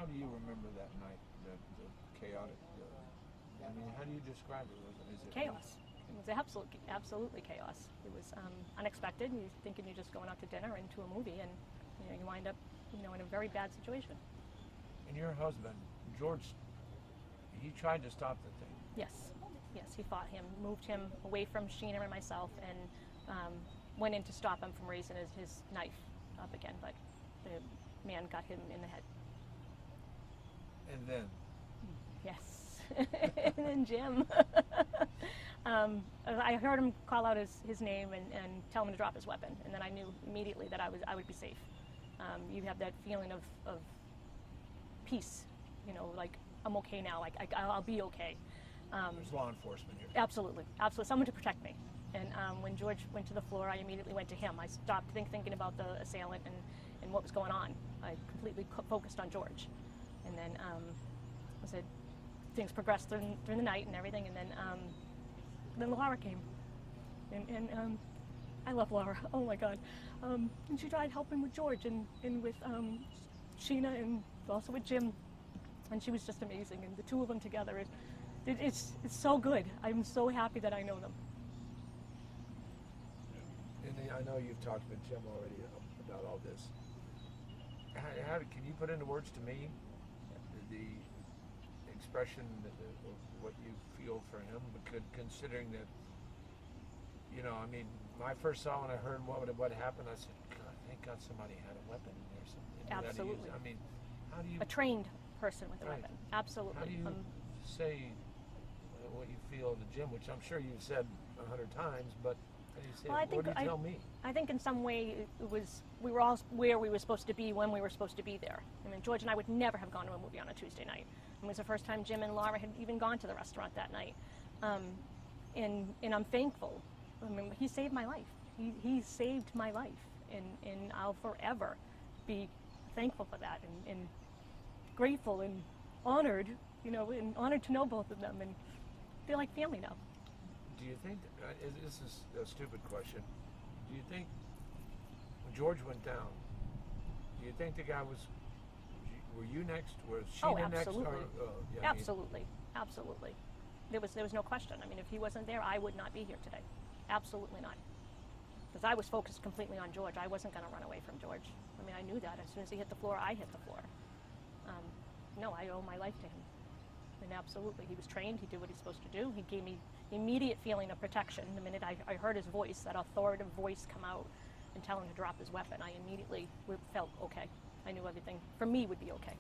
How do you remember that night, the chaotic? I mean, how do you describe it? Is it Chaos. It was absolutely chaos. It was unexpected. You're thinking you're just going out to dinner and to a movie, and you wind up in a very bad situation. And your husband, George, he tried to stop the thing. Yes, he fought him, moved him away from Sheena and myself, and went in to stop him from raising his knife up again, but the man got him in the head. And then? Yes, and then Jim. I heard him call out his name and tell him to drop his weapon, and then I knew immediately that I would be safe. You have that feeling of peace, like I'm okay now, like I'll be okay. There's law enforcement here. Absolutely, someone to protect me. And when George went to the floor, I immediately went to him. I stopped thinking about the assailant and what was going on. I completely focused on George. And then things progressed during the night and everything, and then Laura came. And I love Laura, oh my God. And she tried helping with George and with Sheena and also with Jim. And she was just amazing, and the two of them together, it's so good. I'm so happy that I know them. And I know you've talked with Jim already about all this. How can you put into words to me the expression of what you feel for him? Because considering that, I mean, when I first saw when I heard what happened, I said, God, thank God somebody had a weapon in there. Absolutely. I mean, how do you... A trained person with a weapon. Absolutely. How do you say what you feel to Jim, which I'm sure you've said 100 times, but how do you say what do you tell me? I think in some way we were all where we were supposed to be when we were supposed to be there. I mean, George and I would never have gone to a movie on a Tuesday night. It was the first time Jim and Laura had even gone to the restaurant that night. And I'm thankful. I mean, he saved my life. He saved my life, and I'll forever be thankful for that, and grateful and honored, and honored to know both of them, and feel like family now. Do you think, this is a stupid question, do you think when George went down, do you think the guy were you next? Was Sheena next? Absolutely. Absolutely. There was no question. I mean, if he wasn't there, I would not be here today. Absolutely not. Because I was focused completely on George. I wasn't going to run away from George. I mean, I knew that. As soon as he hit the floor, I hit the floor. No, I owe my life to him. And absolutely, he was trained. He did what he's supposed to do. He gave me immediate feeling of protection. The minute I heard his voice, that authoritative voice come out and tell him to drop his weapon, I immediately felt okay. I knew everything, for me, would be okay.